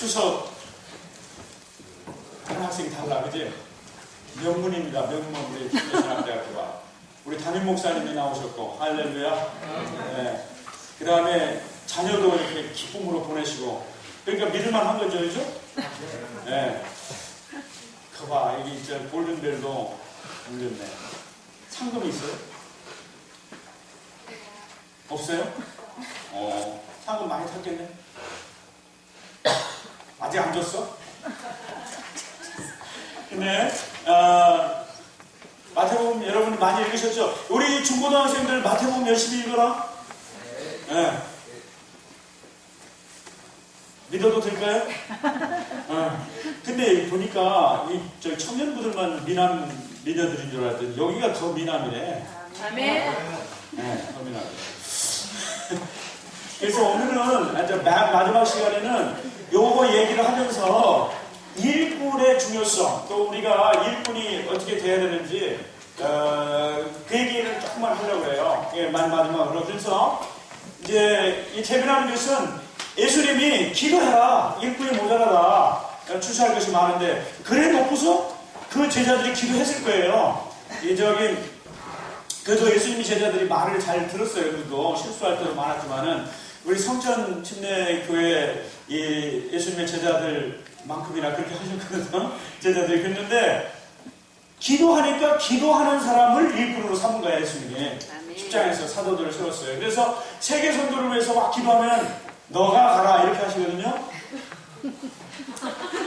수석 한 학생 달라, 그지? 명문입니다. 명문 우리 신학대학교가. 우리 담임 목사님이 나오셨고, 할렐루야. 네. 그 다음에 자녀도 이렇게 기쁨으로 보내시고, 그러니까 믿을만 한 거죠, 그죠? 네. 그봐, 여기 저 골든벨도 울렸네. 상금이 있어요? 없어요? 상금 많이 탔겠네? 아직 안 줬어? 근데, 마태복음 여러분 많이 읽으셨죠? 우리 중고등학생들 마태복음 열심히 읽어라? 네. 믿어도 될까요? 근데 보니까 저 청년부들만 미녀들인 줄 알았더니 여기가 더 미남이네. 아멘. 네, 더 미남이네. 그래서 오늘은 마지막 시간에는 요거 얘기를 하면서 일꾼의 중요성, 또 우리가 일꾼이 어떻게 돼야 되는지 그 얘기를 조금만 하려고 해요. 예, 마지막으로. 그래서 이제 이 재미나는 것은 예수님이 기도해라. 일꾼이 모자라다. 추수할 것이 많은데 그래 놓고서 그 제자들이 기도했을 거예요. 그래도 예수님이 제자들이 말을 잘 들었어요. 그래도 실수할 때도 많았지만은 우리 성전 침례교회 예수님의 제자들만큼이나 그렇게 하셨거든요. 제자들이 그랬는데 기도하니까 기도하는 사람을 일꾼으로 삼은 거예요. 예수님이 십장에서 사도들을 세웠어요. 그래서 세계 선교를 위해서 막 기도하면 너가 가라 이렇게 하시거든요.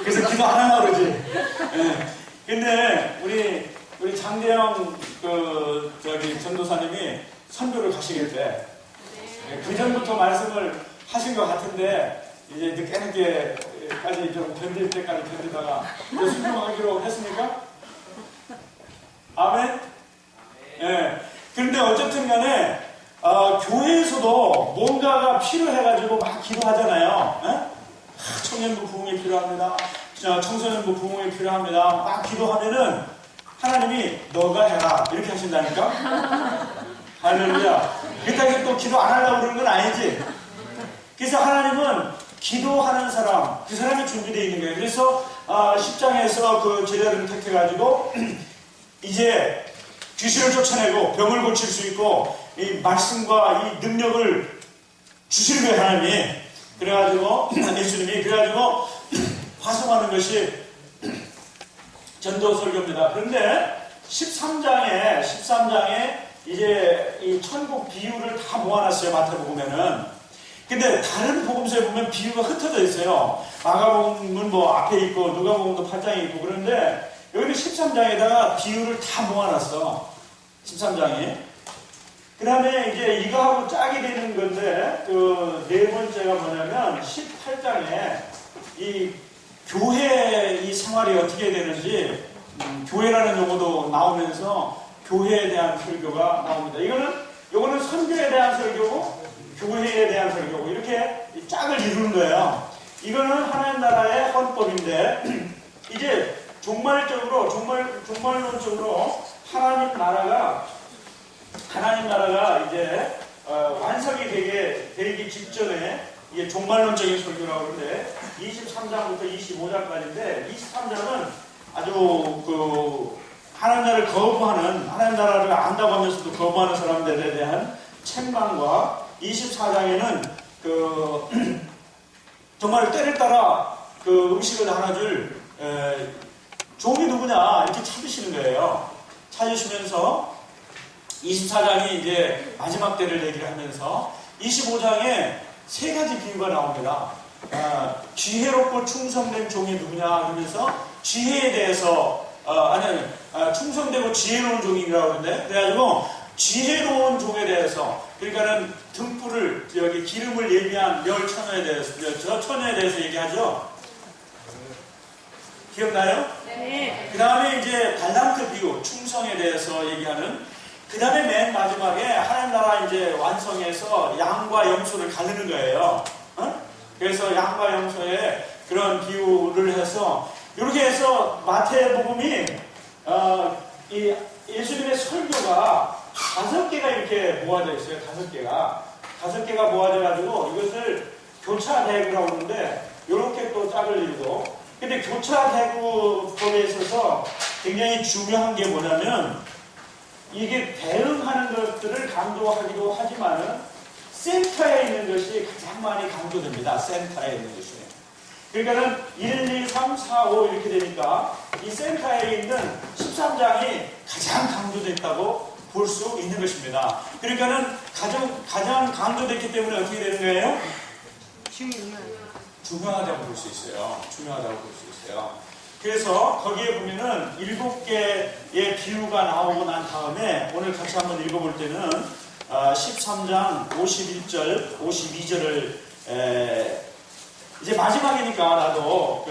그래서 기도 안 하나 그러지. 네. 근데 우리 장대영 전도사님이 선교를 가시겠대. 그 전부터 말씀을 하신 것 같은데 이제 늦게까지 좀 견딜 때까지 견디다가 이제 순종하기로 했습니까? 아멘? 예. 네. 그런데 어쨌든 간에 교회에서도 뭔가가 필요해가지고 막 기도하잖아요. 예? 청년부 부흥이 필요합니다. 청소년부 부흥이 필요합니다. 막 기도하면은 하나님이 너가 해라 이렇게 하신다니까. 할렐루야. 그렇다고 또 기도 안 하려고 그러는 건 아니지. 그래서 하나님은 기도하는 사람, 그 사람이 준비되어 있는 거예요. 그래서 10장에서 그 제자들을 택해가지고 이제 귀신을 쫓아내고 병을 고칠 수 있고 이 말씀과 이 능력을 주시는 거예요. 하나님이. 그래가지고 예수님이 그래가지고 화성하는 것이 전도 설교입니다. 그런데 13장에 이제 이 천국 비유를 다 모아놨어요. 마태복음에는. 근데 다른 복음서에 보면 비유가 흩어져 있어요. 마가복음은 뭐 앞에 있고 누가복음도 8장에 있고 그런데 여기는 13장에다가 비유를 다 모아놨어. 13장에. 그 다음에 이제 이거하고 짝이 되는 건데 그 네 번째가 뭐냐면 18장에 이 교회 이 생활이 어떻게 되는지 교회라는 용어도 나오면서 교회에 대한 설교가 나옵니다. 이거는 선교에 대한 설교고 교회에 대한 설교고 이렇게 짝을 이루는 거예요. 이거는 하나님 나라의 헌법인데 이제 종말론적으로 하나님 나라가 이제 완성이 되기 직전에 이게 종말론적인 설교라고 그러는데 23장부터 25장까지인데 23장은 아주 하나님 나라를 거부하는, 하나님 나라를 안다고 하면서도 거부하는 사람들에 대한 책망과 24장에는 정말 때를 따라 그 음식을 나눠줄 종이 누구냐 이렇게 찾으시는 거예요. 찾으시면서 24장이 이제 마지막 때를 얘기를 하면서 25장에 세 가지 비유가 나옵니다. 지혜롭고 충성된 종이 누구냐 하면서 지혜에 대해서 충성되고 지혜로운 종이라고 하는데 그래가지고 지혜로운 종에 대해서 그러니까는 등불을 여기 기름을 예비한 멸처녀에 대해서 얘기하죠. 기억나요? 네. 그 다음에 이제 달란트 비유 충성에 대해서 얘기하는 그 다음에 맨 마지막에 하나님 나라 이제 완성해서 양과 염소를 가르는 거예요. 그래서 양과 염소의 그런 비유를 해서 이렇게 해서 마태복음이 이 예수님의 설교가 5개가 이렇게 모아져 있어요. 5개가 모아져 가지고 이것을 교차대교라고 하는데 이렇게 또 짝을 근데 교차 대구법에 있어서 굉장히 중요한 게 뭐냐면 이게 대응하는 것들을 강조하기도 하지만은 센터에 있는 것이 가장 많이 강조됩니다. 센터에 있는 것이. 그러니까는 1, 2, 3, 4, 5 이렇게 되니까 이 센터에 있는 13장이 가장 강조됐다고 볼 수 있는 것입니다. 그러니까는 가장 강조됐기 때문에 어떻게 되는 거예요? 중요하다고 볼 수 있어요. 중요하다고 볼 수 있어요. 그래서 거기에 보면은 7개의 비유가 나오고 난 다음에 오늘 같이 한번 읽어볼 때는 13장 51절, 52절을 이제 마지막이니까 나도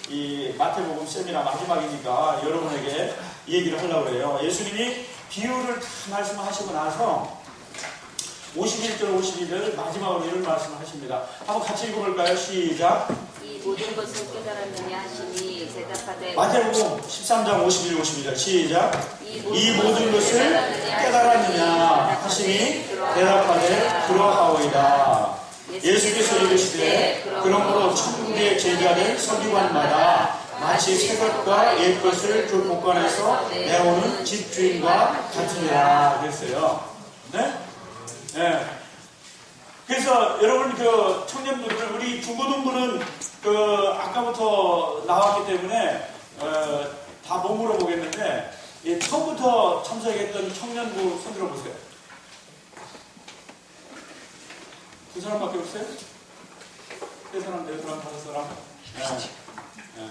이 마태복음 세미나 마지막이니까 여러분에게 이 얘기를 하려고 해요. 예수님이 비유를 다 말씀하시고 나서 51절, 52절 마지막으로 이런 말씀을 하십니다. 한번 같이 읽어볼까요? 시작. 이 모든 것을 깨달았느냐 하시니 대답하되 마태복음 13장 51, 52절 시작. 이 모든 것을 깨달았느냐 하시니 대답하되 그러하오이다. 예수께서 이르시되 그러므로 천국의 제자들 서기관마다 마치 새 것과 옛 것을 그 복관에서 내오는 집주인과 같으니라 그랬어요. 네? 네. 그래서 여러분 그 청년분들 우리 중고등부는 아까부터 나왔기 때문에 다 못 물어보겠는데 처음부터 참석했던 청년부 손 들어보세요. 두 사람밖에 없어요? 세 사람, 네 사람, 다섯 사람? 네. 네.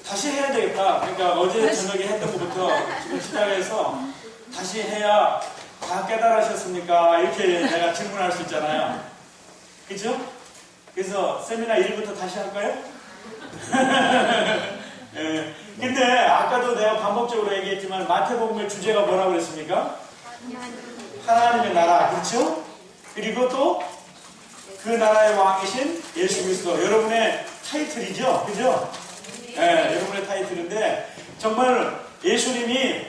다시 해야 되겠다. 그러니까 어제 저녁에 했던 것부터 지금 시작해서 다시 해야 다 깨달으셨습니까? 이렇게 내가 질문할 수 있잖아요. 그죠? 그래서 세미나 1부터 다시 할까요? 네. 근데 아까도 내가 반복적으로 얘기했지만 마태복음의 주제가 뭐라고 그랬습니까? 하나님의 나라. 그렇죠? 그리고 또 그 나라의 왕이신 예수 그리스도. 여러분의 타이틀이죠? 그죠? 네, 여러분의 타이틀인데 정말 예수님이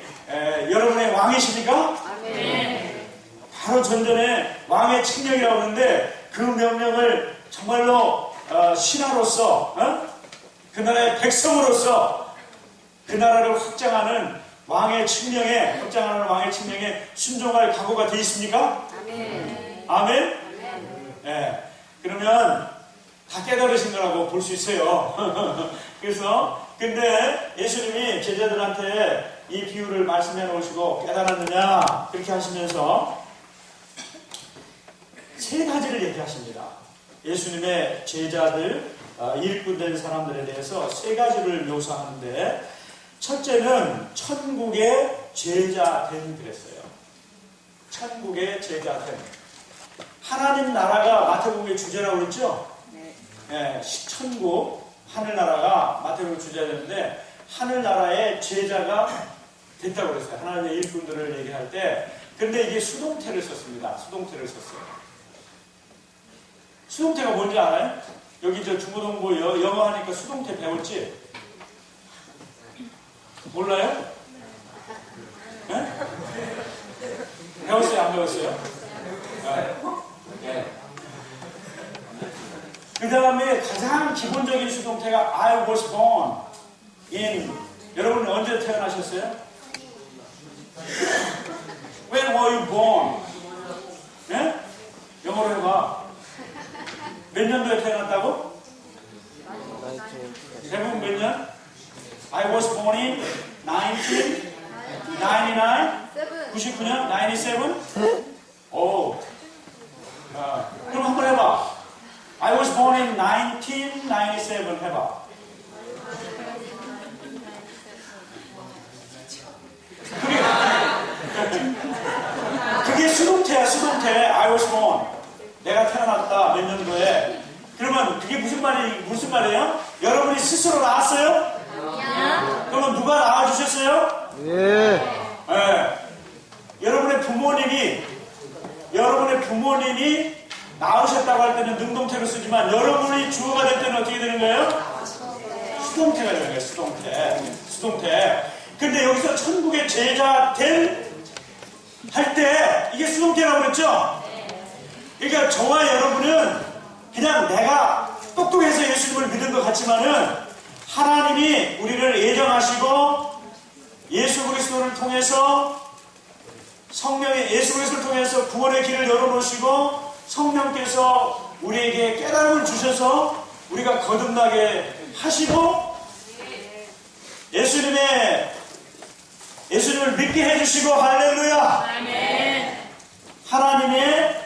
여러분의 왕이십니까? 아멘. 바로 전전에 왕의 칙령이라고 하는데 그 명령을 정말로 신하로서 그 나라의 백성으로서 그 나라를 확장하는 왕의 칙령에 순종할 각오가 되어 있습니까? 아멘. 아멘? 네. 그러면 다 깨달으신 거라고 볼 수 있어요. 그래서 근데 예수님이 제자들한테 이 비유를 말씀해 놓으시고 깨달았느냐 그렇게 하시면서 세 가지를 얘기하십니다. 예수님의 제자들 일꾼된 사람들에 대해서 세 가지를 묘사하는데 첫째는 천국의 제자됨 그랬어요. 천국의 제자됨. 하나님 나라가 마태복음의 주제라고 그랬죠? 네, 천국, 하늘나라가 마태복음 주제였는데 하늘나라의 제자가 됐다고 그랬어요. 하나님의 일꾼들을 얘기할 때. 근데 이게 수동태를 썼습니다. 수동태를 썼어요. 수동태가 뭔지 알아요? 여기 저 중고등부 영어 하니까 수동태 배웠지? 몰라요? 네? 배웠어요? 안 배웠어요? 네. 네. 그 다음에 가장 기본적인 수동태가 I was born in. 여러분 언제 태어나셨어요? When were you born? 네? 영어로 해봐. 몇 년도에 태어났다고? 대부분 몇 년? I was born in 1999? 99년? 97? 오. 그럼 한번 해봐. I was born in 1997 해봐. 그게 수동태야, 수동태. I was born. 내가 태어났다, 몇 년도에. 그러면 그게 무슨 말이에요? 여러분이 스스로 낳았어요? 그러면 누가 낳아주셨어요? 예. 네. 여러분의 부모님이 낳으셨다고 할 때는 능동태로 쓰지만 여러분이 주어가 될 때는 어떻게 되는 거예요? 수동태가 되는 거예요. 수동태. 근데 여기서 천국의 제자 할 때 이게 수동태라고 그랬죠? 그러니까 저와 여러분은 그냥 내가 똑똑해서 예수님을 믿은 것 같지만은 하나님이 우리를 예정하시고 예수 그리스도를 통해서 성령의 예수 그리스도를 통해서 구원의 길을 열어놓으시고 성령께서 우리에게 깨달음을 주셔서 우리가 거듭나게 하시고 예수님을 믿게 해주시고 할렐루야. 아멘. 하나님의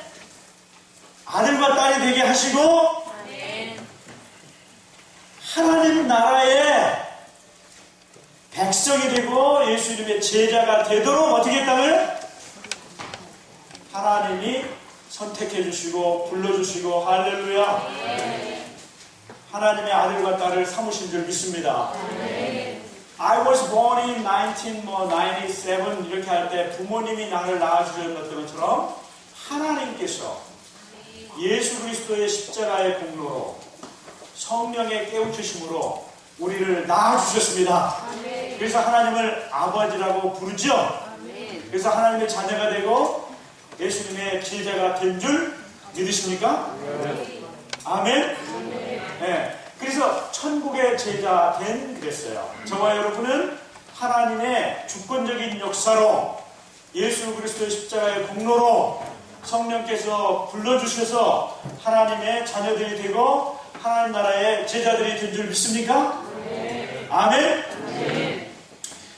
아들과 딸이 되게 하시고 아멘. 하나님 나라의 백성이 되고 예수님의 제자가 되도록 어떻게 했다고요? 하나님이 선택해 주시고 불러주시고 할렐루야. 하나님의 아들과 딸을 삼으신 줄 믿습니다. I was born in 1997 이렇게 할 때 부모님이 나를 낳아주셨던 것처럼 하나님께서 예수 그리스도의 십자가의 공로로 성령의 깨우치심으로 우리를 낳아주셨습니다. 그래서 하나님을 아버지라고 부르죠. 그래서 하나님의 자녀가 되고 예수님의 제자가 된 줄 믿으십니까? 아멘? 네. 그래서 천국의 제자 된 그랬어요. 저와 여러분은 하나님의 주권적인 역사로 예수 그리스도의 십자가의 공로로 성령께서 불러주셔서 하나님의 자녀들이 되고 하나님 나라의 제자들이 된 줄 믿습니까? 아멘?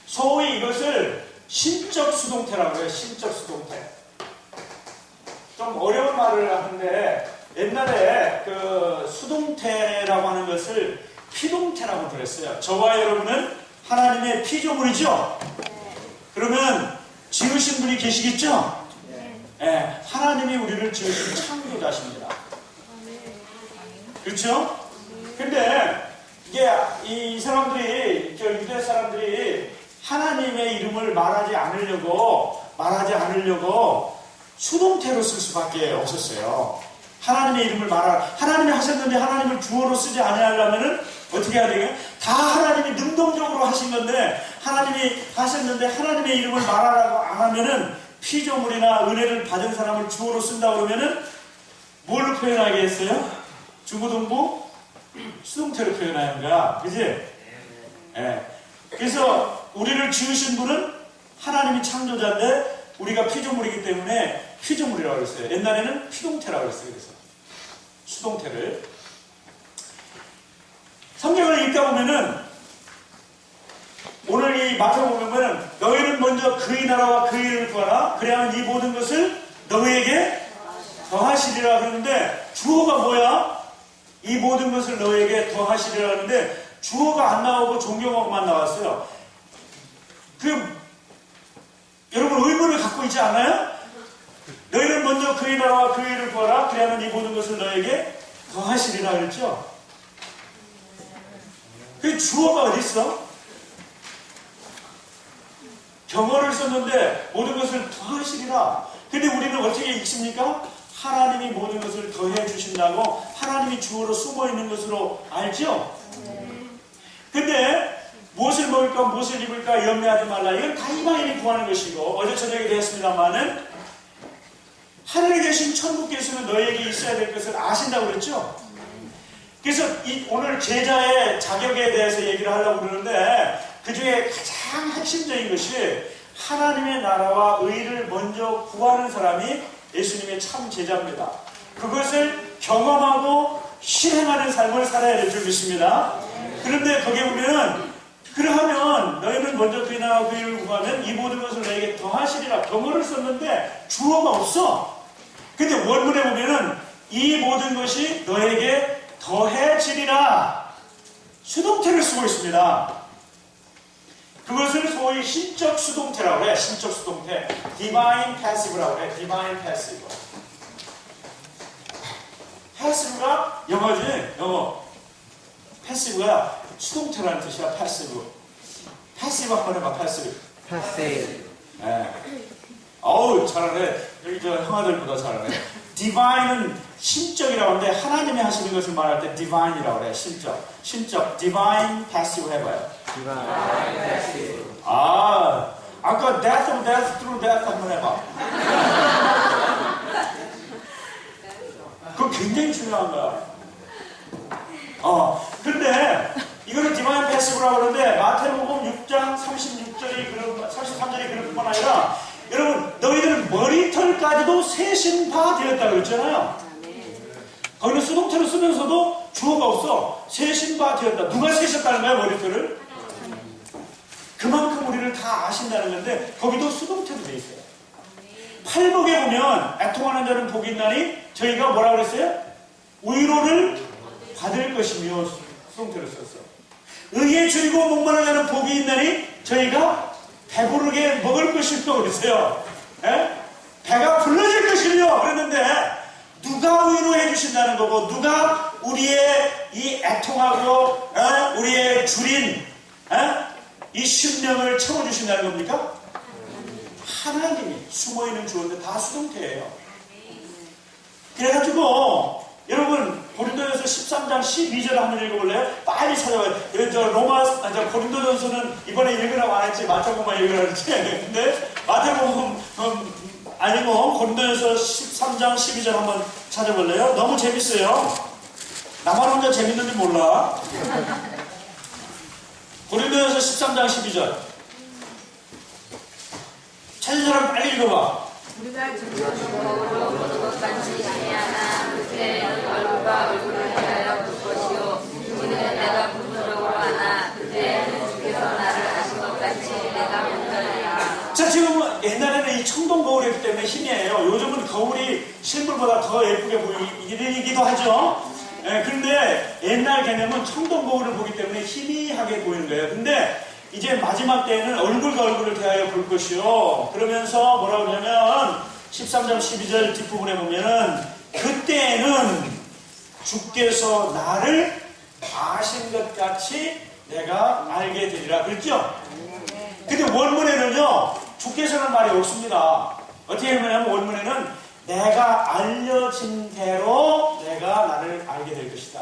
소위 이것을 신적 수동태라고 해요. 신적 수동태. 좀 어려운 말을 하는데 옛날에 그 수동태라고 하는 것을 피동태라고 그랬어요. 저와 여러분은 하나님의 피조물이죠? 그러면 지으신 분이 계시겠죠? 네. 하나님이 우리를 지으신 창조자십니다. 그렇죠? 근데 이게 이 사람들이, 유대 사람들이 하나님의 이름을 말하지 않으려고 수동태로 쓸 수밖에 없었어요. 하나님의 이름을 하나님이 하셨는데 하나님을 주어로 쓰지 아니하려면은 어떻게 해야 되겠어요? 다 하나님이 능동적으로 하신 건데 하나님이 하셨는데 하나님의 이름을 말하라고 안 하면은 피조물이나 은혜를 받은 사람을 주어로 쓴다 그러면은 뭘로 표현하게 했어요? 주거동부 수동태로 표현하는 거야. 그지? 예. 그래서 우리를 지으신 분은 하나님이 창조자인데 우리가 피조물이기 때문에 피조물이라고 그랬어요. 옛날에는 피동태라고 그랬어요. 그래서 수동태를. 성경을 읽다 보면은 오늘 이 마태복음에는 너희는 먼저 그의 나라와 그의 일을 구하라. 그래야만 이 모든 것을 너희에게 더하시리라 그러는데 주어가 뭐야? 이 모든 것을 너희에게 더하시리라 하는데 주어가 안 나오고 종경어만 나왔어요. 여러분 의문을 갖고 있지 않아요? 너희는 먼저 그의 나라와 그의 일을 구하라. 그래야만 이 모든 것을 너에게 더하시리라 그랬죠? 그 주어가 어디 있어? 경어를 썼는데 모든 것을 더하시리라. 근데 우리는 어떻게 읽습니까? 하나님이 모든 것을 더해 주신다고 하나님이 주어로 숨어 있는 것으로 알죠? 근데 무엇을 먹을까 무엇을 입을까 염려하지 말라. 이건 다 이방인이 구하는 것이고 어제 저녁에 되었습니다만은 하늘에 계신 천국께서는 너에게 있어야 될 것을 아신다고 그랬죠? 그래서 오늘 제자의 자격에 대해서 얘기를 하려고 그러는데 그 중에 가장 핵심적인 것이 하나님의 나라와 의를 먼저 구하는 사람이 예수님의 참 제자입니다. 그것을 경험하고 실행하는 삶을 살아야 될 줄 믿습니다. 그런데 거기에 보면 그러하면 너희는 먼저 그의 나라와 그의 의를 구하면 이 모든 것을 너에게 더하시리라. 경어를 썼는데 주어가 없어. 근데 원문에 보면은 이 모든 것이 너에게 더해지리라. 수동태를 쓰고 있습니다. 그것을 소위 신적 수동태라고 해. 신적 수동태. Divine Passive라고 해. Divine Passive. Passive가 영어지. 영어. Passive가 수동태라는 뜻이야. Passive. Passive 한번 해봐. Passive. Passive. 네. 어우 잘하네. 여기 저 형아들보다 잘하네. Divine은 신적이라고 하는데 하나님이 하시는 것을 말할 때 Divine이라고 그래. 신적. 신적. Divine Passive 해봐요. Divine Passive. 아까 death of death through death 한번 해봐. 그거 굉장히 중요한 거야. 근데 이거는 디바인 패시브라고 그러는데 마태복음 6장 33절이 그럴 뿐만 아니라 여러분 너희들은 머리털까지도 세신 바 되었다 그랬잖아요. 거기는 수동태로 쓰면서도 주어가 없어. 세신 바 되었다. 누가 세셨다는 거야 머리털을? 그만큼 우리를 다 아신다는 건데 거기도 수동태로 돼 있어요. 팔복에 보면 애통하는 자는 복이 있나니 저희가 뭐라 그랬어요? 위로를 받을 것이며 수동태로 썼어. 의에 줄이고 목마른 자는 복이 있나니 저희가 배부르게 먹을 것이며 그랬어요. 배가 불러질 것이며 그랬는데 누가 위로해 주신다는 거고 누가 우리의 이 애통하고 우리의 줄인 이 심령을 채워주신다는 겁니까? 하나님이 숨어있는 주어인데 다 수동태예요. 그래가지고 여러분 고린도전서 13장 12절 한번 읽어볼래요? 빨리 찾아봐요. 고린도전서는 이번에 읽으라고 안 했지 마태복음만 읽으라고 했지. 근데 마태복음 아니고 고린도전서 13장 12절 한번 찾아볼래요? 너무 재밌어요. 나만 혼자 재밌는지 몰라. 고린도전서 13장 12절 찾은 사람 빨리 읽어봐. 우리가 증거로 보는 것 같이 아니하나 그때 얼굴과 얼굴을 대하여 볼 것이요 우리는 내가 부모적으로 하나 그때는 주께서 나를 아신 것 같이 내가 본다리라. 자, 지금 옛날에는 이 청동 거울이었기 때문에 희미해요. 요즘은 거울이 실물보다 더 예쁘게 보이기도 하죠. 그런데 옛날 개념은 청동 거울을 보기 때문에 희미하게 보이는 거예요. 근데 이제 마지막 때에는 얼굴과 얼굴을 대하여 볼 것이요. 그러면서 뭐라고 그러냐면 13장 12절 뒷부분에 보면은 그때에는 주께서 나를 아신 것 같이 내가 알게 되리라 그랬죠? 근데 원문에는요 주께서는 말이 없습니다. 어떻게 하냐면 원문에는 내가 알려진 대로 내가 나를 알게 될 것이다.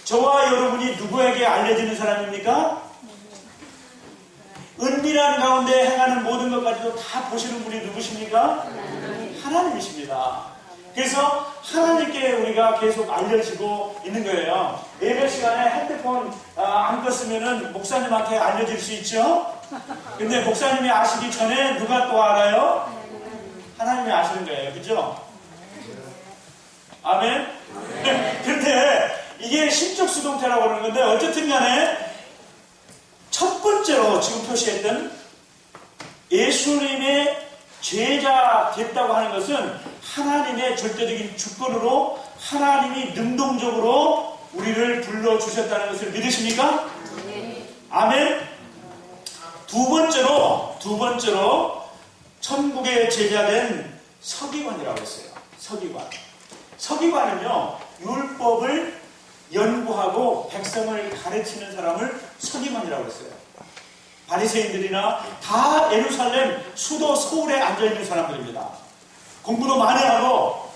저와 여러분이 누구에게 알려지는 사람입니까? 은밀한 가운데 행하는 모든 것까지도 다 보시는 분이 누구십니까? 하나님이십니다. 그래서 하나님께 우리가 계속 알려지고 있는 거예요. 예배 시간에 핸드폰 안 껐으면 목사님한테 알려질 수 있죠? 근데 목사님이 아시기 전에 누가 또 알아요? 하나님이 아시는 거예요. 그죠? 아멘? 그런데 이게 신적 수동태라고 그러는 건데 어쨌든 간에 첫 번째로 지금 표시했던 예수님의 제자 됐다고 하는 것은 하나님의 절대적인 주권으로 하나님이 능동적으로 우리를 불러주셨다는 것을 믿으십니까? 아멘? 두 번째로 천국의 제자된 서기관이라고 했어요. 서기관은요 율법을 연구하고 백성을 가르치는 사람을 서기관이라고 했어요. 바리새인들이나 다 예루살렘 수도 서울에 앉아있는 사람들입니다. 공부도 많이 하고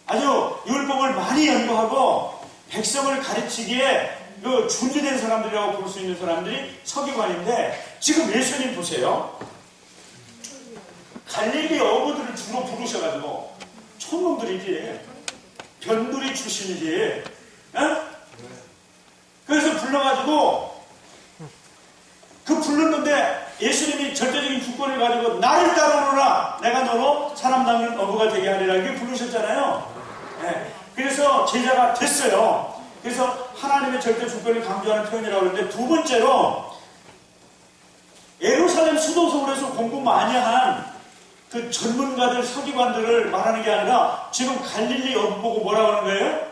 아주 율법을 많이 연구하고 백성을 가르치기에 준비된 사람들이라고 볼 수 있는 사람들이 서기관인데 지금 예수님 보세요. 갈릴리 어부들을 주로 부르셔가지고 촌놈들이지 변두리 출신이지 그래서 불러가지고 그 불렀는데 예수님이 절대적인 주권을 가지고 나를 따라오너라 내가 너로 사람 낚는 어부가 되게 하리라 이렇게 부르셨잖아요. 그래서 제자가 됐어요. 그래서 하나님의 절대 주권을 강조하는 표현이라고 하는데 두 번째로 예루살렘 수도 서울에서 공부 많이 한 그 전문가들 서기관들을 말하는 게 아니라 지금 갈릴리 어부 보고 뭐라고 하는 거예요?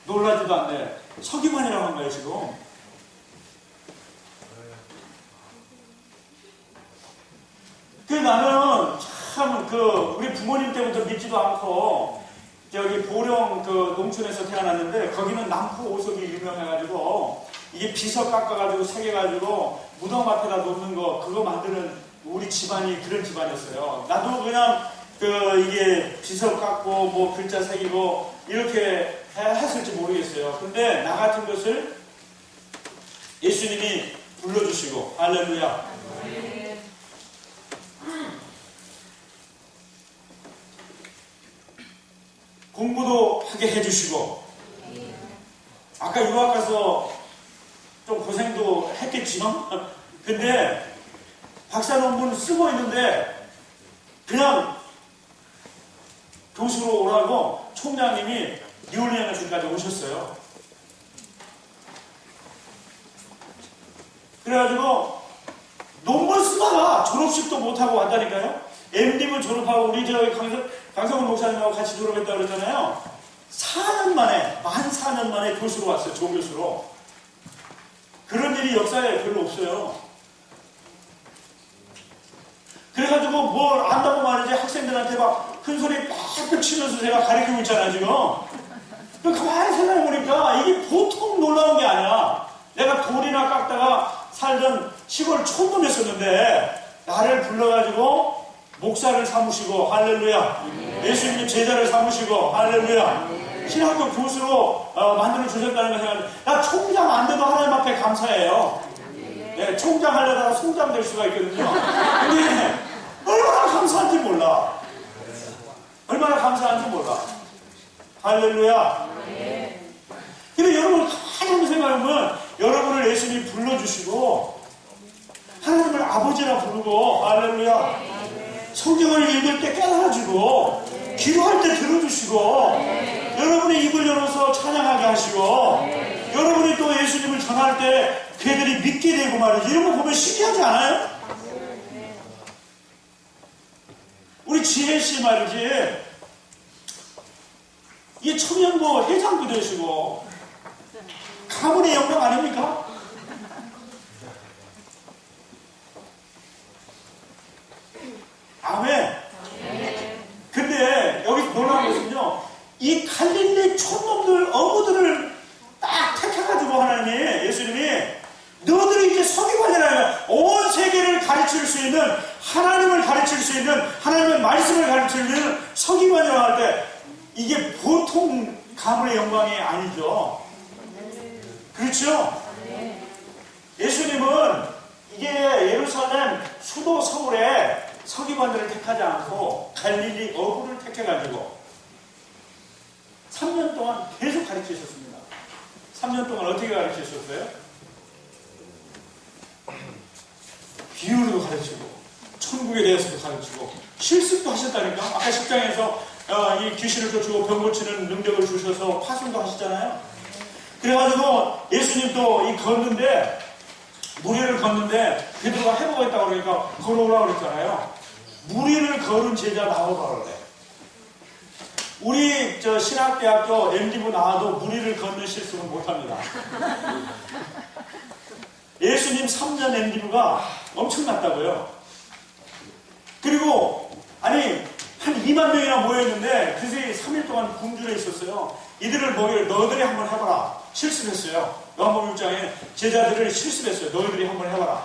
놀라지도 않네. 서기관이라고 한 거예요 지금. 나는 참 우리 부모님 때부터 믿지도 않고 저기 보령 농촌에서 태어났는데 거기는 남포 오석이 유명해가지고 이게 비석 깎아가지고 새겨가지고 무덤 앞에다 놓는 거 그거 만드는 우리 집안이 그런 집안이었어요. 나도 그냥 이게 비석 깎고 뭐 글자 새기고 이렇게 했을지 모르겠어요. 근데 나 같은 것을 예수님이 불러주시고 할렐루야. 공부도 하게 해주시고, 아까 유학 가서 좀 고생도 했겠지요? 근데 박사 논문 쓰고 있는데 그냥 교수로 오라고 총장님이 뉴올리언에 지금까지 오셨어요. 그래가지고 논문 쓰다가 졸업식도 못하고 왔다니까요. MD를 졸업하고 우리 저기 강성훈 목사님하고 같이 졸업했다고 그러잖아요. 4년 만에, 만 4년 만에 교수로 왔어요. 조교수로. 그런 일이 역사에 별로 없어요. 그래가지고 뭘 안다고 말이지 학생들한테 막 큰 소리 빡빡 치면서 제가 가르치고 있잖아요, 지금. 가만히 생각해보니까 이게 보통 놀라운 게 아니야. 내가 돌이나 깎다가 살던 시골 촌놈이었었는데 나를 불러가지고 목사를 삼으시고 할렐루야. 예수님 제자를 삼으시고 할렐루야. 신학교 교수로 만들어 주셨다는 걸 생각하는데 나 총장 안 돼도 하나님 앞에 감사해요. 네, 총장 하려다가 송장 될 수가 있거든요. 근데 얼마나 감사한지 몰라. 얼마나 감사한지 몰라. 할렐루야. 근데 여러분 가만히 생각해보면 여러분을 예수님이 불러주시고 하나님을 아버지라 부르고 할렐루야. 성경을 읽을 때 깨달아주고 기도할 때 들어주시고 여러분의 입을 열어서 찬양하게 하시고 여러분이 또 예수님을 전할 때 그들이 믿게 되고 말이지. 이런 거 보면 신기하지 않아요? 우리 지혜씨 말이지. 이게 청년부 회장도 되시고 가문의 영광 아닙니까? 아멘. 근데 여기서 놀라운 것은요, 이 갈릴리 촌놈들, 어부들을 딱 택해가지고 하나님이, 예수님이 너들이 이제 서기관이라면 온 세계를 가르칠 수 있는, 하나님을 가르칠 수 있는, 하나님의 말씀을 가르칠 수 있는 서기관이라고 할 때 이게 보통 가문의 영광이 아니죠. 그렇죠? 예수님은 이게 예루살렘 수도 서울에 서기관들을 택하지 않고 갈릴리 어부를 택해가지고 3년 동안 계속 가르치셨습니다. 3년 동안 어떻게 가르치셨어요? 비유로도 가르치고 천국에 대해서도 가르치고 실습도 하셨다니까. 아까 10장에서 이 귀신을 쫓고 병 고치는 능력을 주셔서 파송도 하시잖아요. 그래가지고 예수님도 걷는데 무리를 걷는데 베드로가 해보겠다고 그러니까 걸어오라고 그랬잖아요. 무리를 걸은 제자 나와봐 그래. 우리 신학대학교 MD부 나와도 무리를 걷는 실수는 못합니다. 예수님 3년 MD부가 엄청났다고요. 그리고 아니 한 2만 명이나 모여있는데 그새 3일 동안 궁중에 있었어요. 이들을 먹이를 너희들이 한번 해봐라. 실습했어요. 요한복음 6장에 제자들을 실습했어요. 너희들이 한번 해봐라.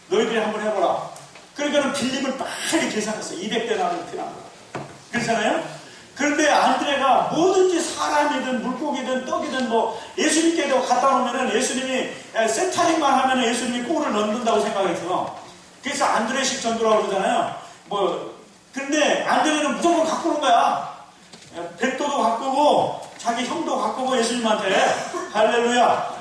너희들이 한번 해봐라. 그러니까는 빌림을 빨리 계산했어요. 200데나리를 필요한 거. 그렇잖아요? 그런데 안드레가 뭐든지 사람이든 물고기든 떡이든 뭐 예수님께도 갖다 놓으면은 예수님이 센터링만 하면은 예수님이 골을 넣는다고 생각했어요. 그래서 안드레식 전도라고 그러잖아요. 그런데 안드레는 무조건 갖고 오는 거야. 백도도 갖고 오고 자기 형도 갖고 오고 예수님한테. 할렐루야.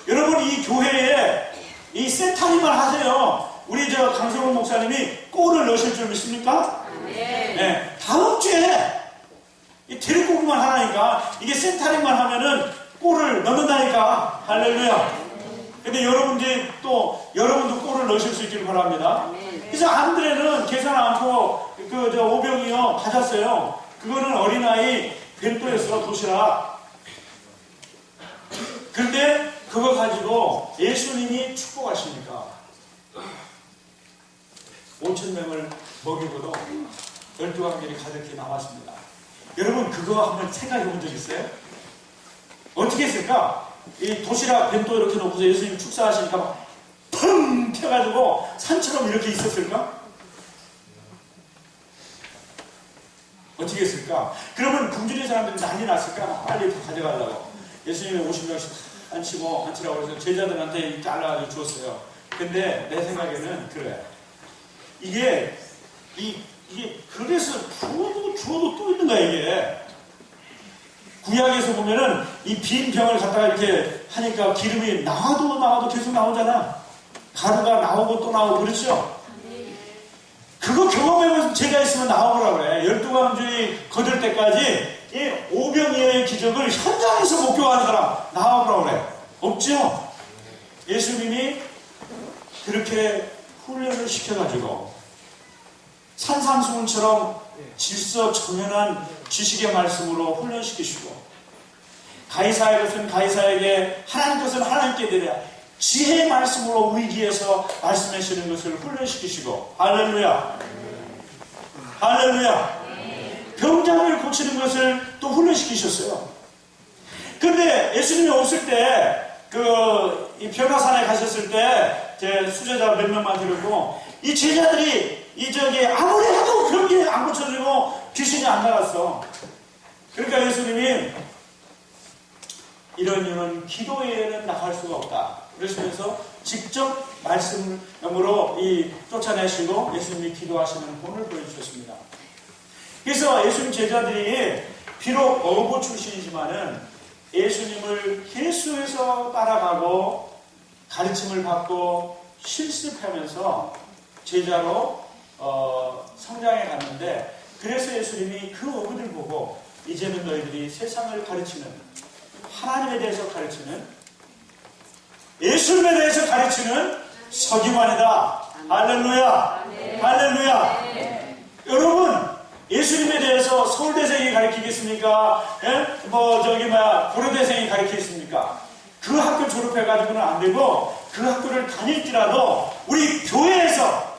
여러분 이 교회에 이 센터링만 하세요. 우리 강성훈 목사님이 골을 넣으실 줄 믿습니까? 네. 다음 주에 이 데리고만 하라니까. 이게 센터링만 하면은 골을 넣는다니까. 할렐루야. 근데 여러분도 골을 넣으실 수 있기를 바랍니다. 그래서 안드레는 계산 않고 오병이요 받았어요. 그거는 어린아이 벤또였어. 도시락. 그런데 그거 가지고 예수님이 축복하시니까 5,000명을 먹이고도 12관절이 가득히 남았습니다. 여러분 그거 한번 생각해 본 적 있어요? 어떻게 했을까? 이 도시락 벤또 이렇게 놓고서 예수님 축사하시니까 막 펑 튀어가지고 산처럼 이렇게 있었을까? 어떻게 했을까? 그러면 궁전의 사람들이 난리 났을까? 빨리 가져가려고. 예수님이 50명씩 앉히라고 해서 제자들한테 잘라가지고 주었어요. 근데 내 생각에는 그래. 이게 그래서 주어도 또 있는 거야, 이게. 구약에서 보면은 이 빈 병을 갖다가 이렇게 하니까 기름이 나와도 계속 나오잖아. 가루가 나오고 또 나오고 그렇죠? 그거 경험해본 제가 있으면 나오라고 그래. 12광주의 거들 때까지 이 오병이어의 기적을 현장에서 목격하는 사람 나오라고 그래. 없죠? 예수님이 그렇게 훈련을 시켜가지고 산상수훈처럼 질서 정연한 지식의 말씀으로 훈련시키시고 가이사의 것은 가이사에게 하나님 것은 하나님께 드려야 지혜의 말씀으로 위기에서 말씀하시는 것을 훈련시키시고 할렐루야 할렐루야 병장을 고치는 것을 또 훈련시키셨어요. 그런데 예수님이 없을 때 이 변화산에 가셨을 때 제 수제자 몇 명만 데리고 이 제자들이 아무리 해도 그런 게 안 고쳐지고 귀신이 안 나갔어. 그러니까 예수님이 이런 기도 외에는 나갈 수가 없다. 그러시면서 직접 말씀으로 쫓아내시고 예수님이 기도하시는 본을 보여주셨습니다. 그래서 예수님 제자들이 비록 어부 출신이지만은 예수님을 예수에서 따라가고 가르침을 받고 실습하면서 제자로 성장해 갔는데 그래서 예수님이 그 어부들 보고 이제는 너희들이 세상을 가르치는 하나님에 대해서 가르치는 예수님에 대해서 가르치는 서기관이다. 할렐루야 할렐루야 여러분 예수님에 대해서 서울대생이 가르치겠습니까? 고려대생이 가르치겠습니까? 그 학교 졸업해가지고는 안 되고 그 학교를 다닐지라도 우리 교회에서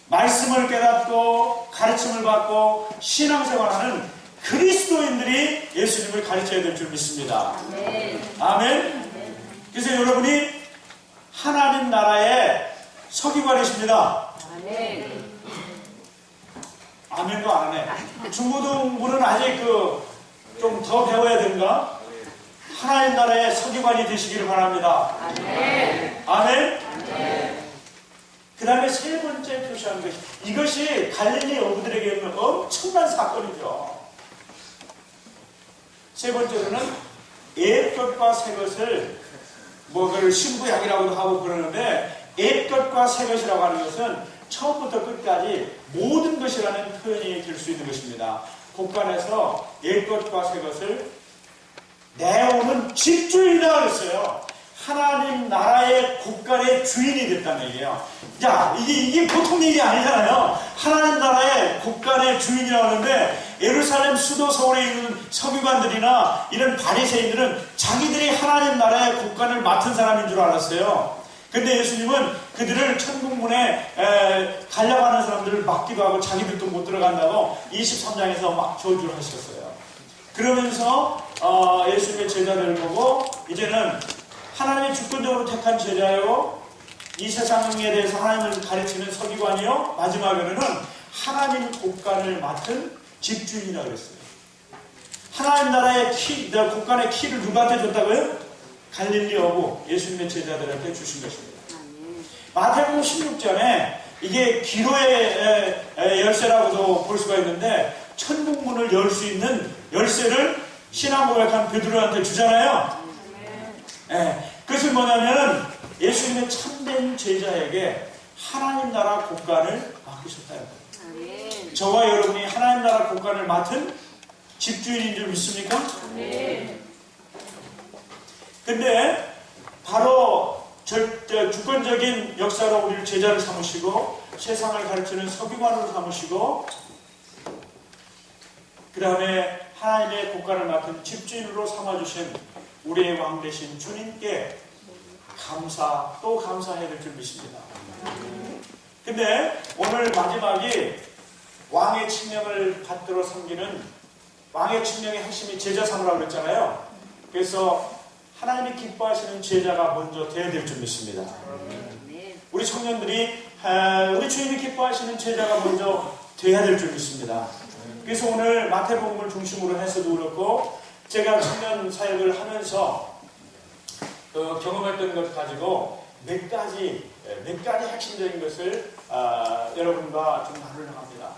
말씀을 깨닫고 가르침을 받고 신앙생활하는 그리스도인들이 예수님을 가르쳐야 될 줄 믿습니다. 아멘. 그래서 여러분이 하나님 나라의 서기관이십니다. 아멘. 아멘도 안 하네. 중고등부는 아직 좀 더 배워야 되는가? 하나님 나라의 서기관이 되시기를 바랍니다. 아멘. 아멘. 그 다음에 세 번째 표시하는 것이 이것이 갈릴리 어부들에게는 엄청난 사건이죠. 세 번째로는 옛것과 새것을 그걸 신부약이라고도 하고 그러는데 옛것과 새것이라고 하는 것은 처음부터 끝까지 모든 것이라는 표현이 될 수 있는 것입니다. 곳간에서 옛것과 새것을 내오는 집주인이라고 했어요. 하나님 나라의 곳간의 주인이 됐다는 얘기예요. 야, 이게 보통 얘기 아니잖아요. 하나님 나라의 곳간의 주인이라고 하는데 예루살렘 수도 서울에 있는 서기관들이나 이런 바리새인들은 자기들이 하나님 나라의 곳간을 맡은 사람인 줄 알았어요. 근데 예수님은 그들을 천국문에 가려고 하는 사람들을 막기도 하고 자기들도 못 들어간다고 23장에서 막 저주를 하셨어요. 그러면서 예수님의 제자들을 보고 이제는 하나님의 주권적으로 택한 제자요 이 세상에 대해서 하나님을 가르치는 서기관이요 마지막에는 하나님 곳간을 맡은 집주인이라고 그랬어요. 하나님 나라의 곳간의 키를 누구한테 줬다고요? 갈릴리 어부 예수님의 제자들한테 주신 것입니다. 마태복음 16장에 이게 기로의 열쇠라고도 볼 수가 있는데 천국문을 열 수 있는 열쇠를 신앙 고백한 베드로한테 주잖아요. 그것은 뭐냐면 예수님의 참된 제자에게 하나님 나라 곳간을 맡기셨다는 거예요. 저와 여러분이 하나님 나라 곳간을 맡은 집주인인 줄 믿습니까? 근데 바로 주권적인 역사로 우리를 제자를 삼으시고 세상을 가르치는 서기관으로 삼으시고 그 다음에 하나님의 곳간을 맡은 집주인으로 삼아주신 우리의 왕 되신 주님께 또 감사해야 될 줄 믿습니다. 근데 오늘 마지막이 왕의 칙령을 받들어 섬기는 왕의 칙령의 핵심이 제자 삼으라고 그랬잖아요. 그래서 하나님이 기뻐하시는 제자가 먼저 되어야 될 줄 믿습니다. 우리 청년들이 우리 주님이 기뻐하시는 제자가 먼저 되어야 될 줄 믿습니다. 그래서 오늘 마태복음을 중심으로 해서도 그렇고 제가 청년 사역을 하면서 경험했던 것 가지고 몇 가지 핵심적인 것을 여러분과 좀 나누려고 합니다.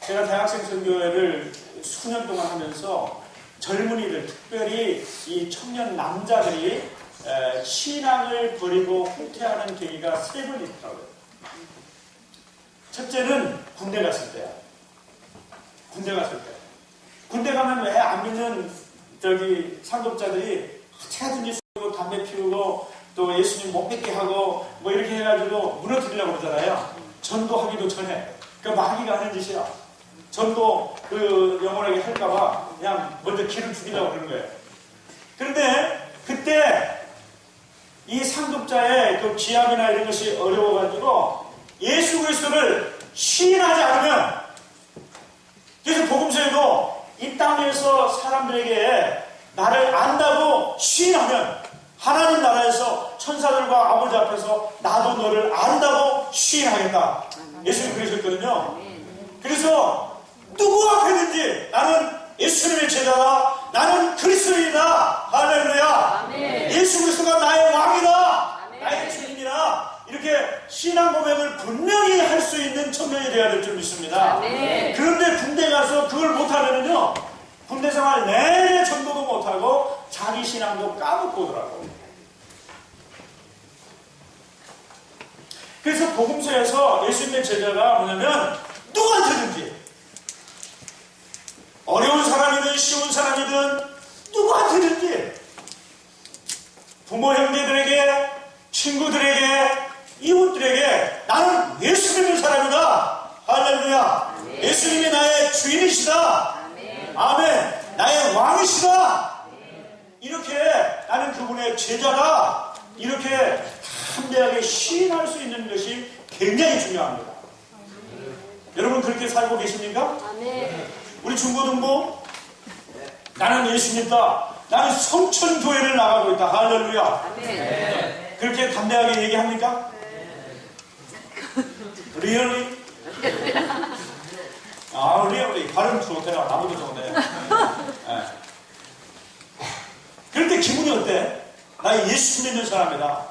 제가 대학생 선교회를 수년 동안 하면서 젊은이들, 특별히 이 청년 남자들이 신앙을 버리고 후퇴하는 계기가 세 번 있더라고요. 첫째는 군대 갔을 때야. 군대 갔을 때. 군대 가면 왜 안 믿는 상급자들이 어떻게든지 쏘고 담배 피우고 또 예수님 못 믿게 하고 뭐 이렇게 해가지고 무너뜨리려고 그러잖아요. 전도하기도 전에. 그러니까 마귀가 하는 짓이야. 전도 영원하게 할까봐 그냥 먼저 길을 죽이려고 그러는 거예요. 그런데 그때 이 상급자의 그 기합이나 이런 것이 어려워가지고 예수 그리스도를 시인하지 않으면, 그래서 복음서에도 이 땅에서 사람들에게 나를 안다고 시인하면 하나님 나라에서 천사들과 아버지 앞에서 나도 너를 안다고 시인하겠다. 예수님 그러셨거든요. 그래서 누구 앞에든지 나는 예수님의 제자다, 나는 그리스도인이다, 할렐루야. 예수 그리스도가 나의 왕이다, 나의 주인이다, 이렇게 신앙 고백을 분명히 할 수 있는 청년이 되어야 될 줄 믿습니다. 그런데 군대 가서 그걸 못하면요, 군대 생활 내내 전도도 못하고 자기 신앙도 까먹고 오더라고. 그래서 복음서에서 예수님의 제자가 뭐냐면 누구한테든지, 어려운 사람이든 쉬운 사람이든 누구한테든지, 부모 형제들에게, 친구들에게, 이웃들에게 나는 예수 믿는 사람이다, 할렐루야. 예수님이 나의 주인이시다, 아멘, 나의 왕이시다, 이렇게 나는 그분의 제자다, 이렇게 담대하게 시인할 수 있는 것이 굉장히 중요합니다. 여러분 그렇게 살고 계십니까? 우리 중고등부, 나는 예수 믿다, 나는 성천교회를 나가고 있다, 할렐루야. 그렇게 담대하게 얘기합니까? Really? really. 발음 좋대요. 나보다 좋네. 그럴 때 기분이 어때? 나 예수 믿는 사람이다,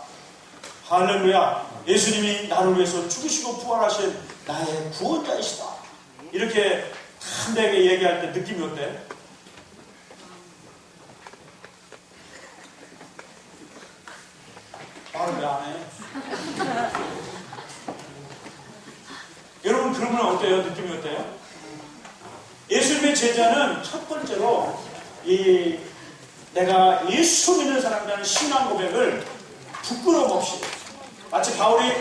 할렐루야. 예수님이 나를 위해서 죽으시고 부활하신 나의 구원자이시다, 이렇게 담대하게 얘기할 때 느낌이 어때? 말을 왜 안 해? 여러분 그러면 어때요? 느낌이 어때요? 예수님의 제자는 첫 번째로 내가 예수 믿는 사람이라는 신앙 고백을 부끄러움 없이, 마치 바울이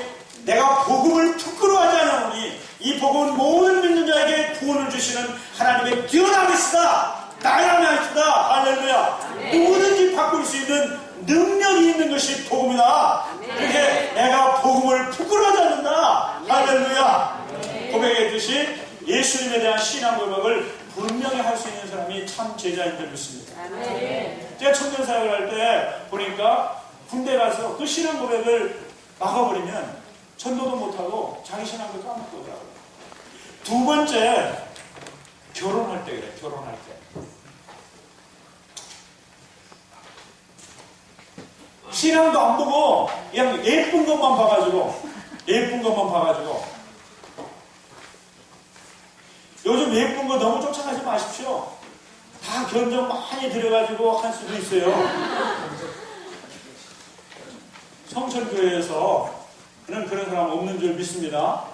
내가 복음을 부끄러워하지 않으니 이 복음은 모든 믿는 자에게 구원을 주시는 하나님의 뛰어난 것이다, 다이나믹이다, 할렐루야. 누구든지 바꿀 수 있는 능력이 있는 것이 복음이다. 이렇게 내가 복음을 부끄러워하지 않는다, 할렐루야. 고백했듯이 예수님에 대한 신앙 고백을 분명히 할 수 있는 사람이 참 제자인 줄 믿습니다. 제가 청년 사역을 할 때 보니까 군대 가서 그 신앙 고백을 막아버리면 전도도 못하고 자기 신앙도 까먹고 오더라고요. 두 번째, 결혼할 때 그래. 결혼할 때 신앙도 안 보고 그냥 예쁜 것만 봐가지고 요즘 예쁜 거 너무 쫓아가지 마십시오. 다 견적 많이 들여가지고 할 수도 있어요. 성천교회에서 그런 사람 없는 줄 믿습니다.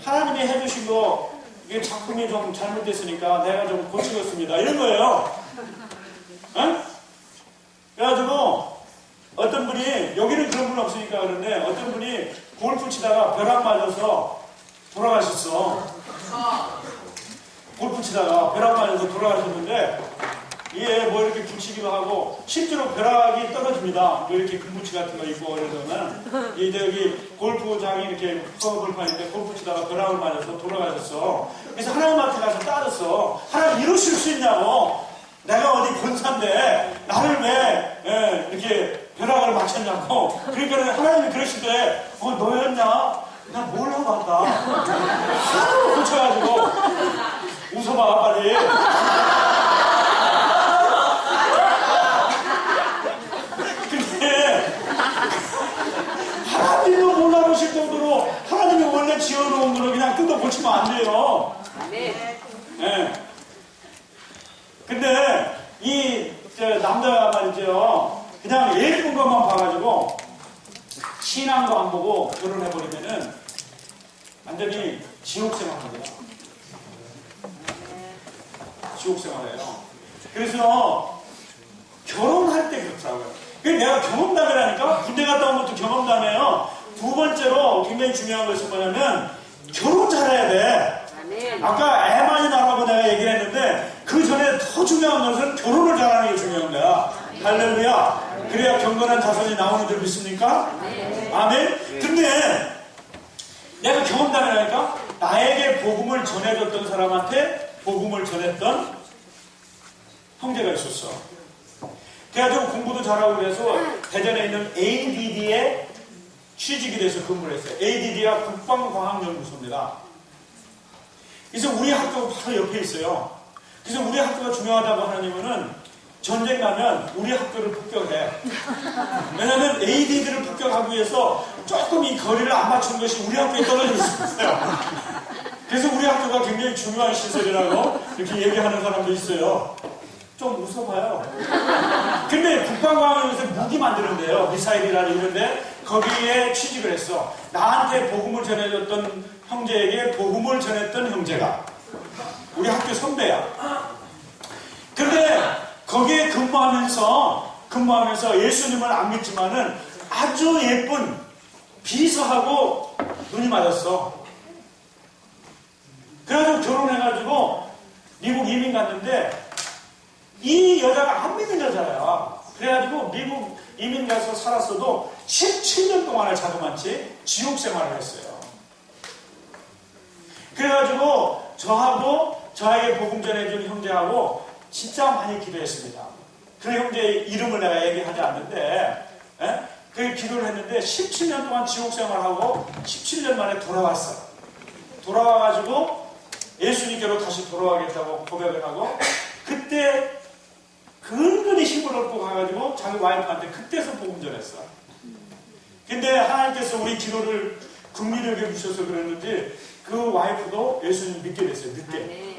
하나님이 해주신 거, 이게 작품이 좀 잘못됐으니까 내가 좀 고치겠습니다, 이런 거예요. 응? 그래가지고 어떤 분이, 여기는 그런 분 없으니까 그런데 어떤 분이 골프 치다가 벼락 맞아서 돌아가셨어. 골프 치다가 벼락 맞아서 돌아가셨는데, 이게 뭐 이렇게 붙이기도 하고 실제로 벼락이 떨어집니다. 뭐 이렇게 금붙이 같은 거 입고 이러면 이제 여기 골프장이 이렇게 골프판인데 골프 치다가 벼락을 맞아서 돌아가셨어. 그래서 하나님 앞에 가서 따졌어. 하나님 이러실 수 있냐고. 내가 어디 권사인데 나를 왜 이렇게 벼락을 맞췄냐고. 그러니까 하나님이 그러시대. 너였냐? 나 뭐라고 한다. 하도 고쳐가지고 웃어봐 빨리. 하나님도 몰라보실 정도로 하나님이 원래 지어놓은 거를 그냥 뜯어 고치면 안 돼요. 네. 근데 남자가 말이죠. 그냥 예쁜 것만 봐가지고 신앙도 안 보고 결혼해버리면은 완전히 지옥생활합니다. 지옥생활이에요. 그래서 결혼할 때 그렇더라고요. 내가 경험담이라니까. 군대 갔다 온 것도 경험담이에요. 두 번째로 굉장히 중요한 것이 뭐냐면 결혼 잘해야 돼. 아까 애 많이 낳으라고 내가 얘기를 했는데 그 전에 더 중요한 것은 결혼을 잘하는 게 중요한 거야. 할렐루야. 그래야 경건한 자손이 나오는 줄 믿습니까? 아멘. 근데 내가 경험담이라니까. 나에게 복음을 전해줬던 사람한테 복음을 전했던 형제가 있었어. 그래가지고 공부도 잘하고 그래서 대전에 있는 ADD에 취직이 돼서 근무를 했어요. ADD가 국방과학연구소입니다. 그래서 우리 학교가 바로 옆에 있어요. 그래서 우리 학교가 중요하다고 하는 이유는 전쟁 나면 우리 학교를 폭격해. 왜냐하면 ADD를 폭격하기 위해서 조금 이 거리를 안 맞춘 것이 우리 학교에 떨어져 있었어요. 그래서 우리 학교가 굉장히 중요한 시설이라고 이렇게 얘기하는 사람도 있어요. 좀 웃어봐요. 근데 국방과학연구소에 무기 만드는데요. 미사일이나 이런데 거기에 취직을 했어. 나한테 복음을 전해줬던 형제에게 복음을 전했던 형제가 우리 학교 선배야. 근데 거기에 근무하면서 예수님을 안 믿지만은 아주 예쁜 비서하고 눈이 맞았어. 그래가지고 결혼해가지고 미국 이민 갔는데 이 여자가 안 믿는 여자야. 그래가지고 미국 이민 가서 살았어도 17년 동안을 자그마치 지옥 생활을 했어요. 그래가지고 저에게 복음 전해준 형제하고 진짜 많이 기도했습니다. 그 형제의 이름을 내가 얘기하지 않는데 그 기도를 했는데 17년 동안 지옥 생활하고 17년 만에 돌아왔어. 돌아와가지고 예수님께로 다시 돌아가겠다고 고백을 하고 그때 근근히 힘을 얻고 가가지고 자기 와이프한테 그때서 복음 전했어. 근데 하나님께서 우리 기도를 긍휼히 여겨주셔서 그랬는지 그 와이프도 예수님 믿게 됐어요. 늦게.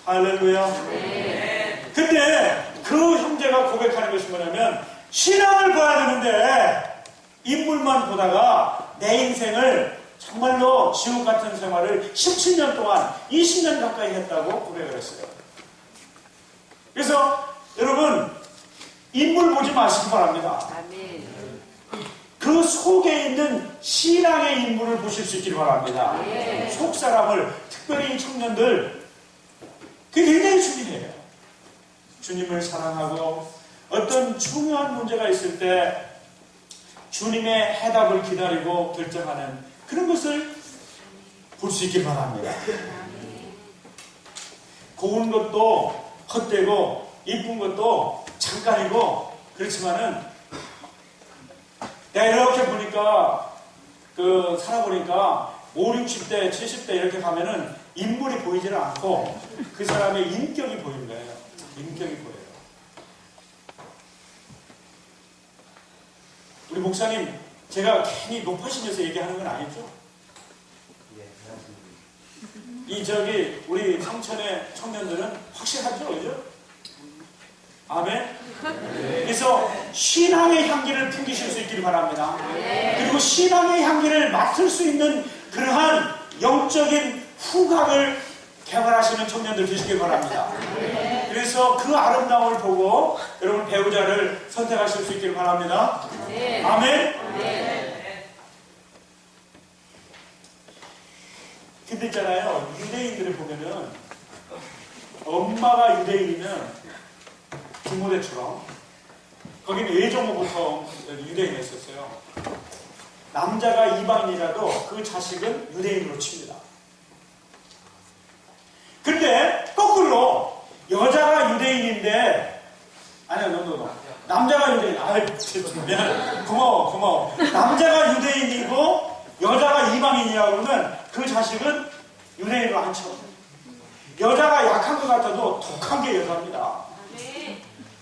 할렐루야. 근데 그 형제가 고백하는 것이 뭐냐면 신앙을 봐야 되는데 인물만 보다가 내 인생을 정말로 지옥 같은 생활을 17년 동안 20년 가까이 했다고 고백을 했어요. 그래서 여러분 인물 보지 마시기 바랍니다. 그 속에 있는 신앙의 인물을 보실 수 있기를 바랍니다. 속 사람을, 특별히 이 청년들 그게 굉장히 중요해요. 주님을 사랑하고 어떤 중요한 문제가 있을 때 주님의 해답을 기다리고 결정하는 그런 것을 볼 수 있길 바랍니다. 고운 것도 헛되고 이쁜 것도 잠깐이고 그렇지만은 내가 이렇게 보니까 살아보니까 5, 60대, 70대 이렇게 가면은 인물이 보이지는 않고 그 사람의 인격이 보이는 거예요. 인격이 보여요. 우리 목사님 제가 괜히 높아지면서 얘기하는 건 아니죠? 우리 성천의 청년들은 확실하죠? 그죠? 아멘? 그래서 신앙의 향기를 풍기실 수 있기를 바랍니다. 그리고 신앙의 향기를 맡을 수 있는 그러한 영적인 후각을 개발하시는 청년들 되시길 바랍니다. 그래서 그 아름다움을 보고 여러분 배우자를 선택하실 수 있기를 바랍니다. 아멘? 근데 있잖아요, 유대인들을 보면은 엄마가 유대인이면 디모데처럼 거기는 예정부터 유대인이었어요. 남자가 이방인이라도 그 자식은 유대인으로 칩니다. 근데 거꾸로 여자가 유대인인데 남자가 유대인. 미안. 고마워. 남자가 유대인이고 여자가 이방인이라고 그러면 그 자식은 유대인으로 안 쳐. 여자가 약한 것 같아도 독한 게 여자입니다.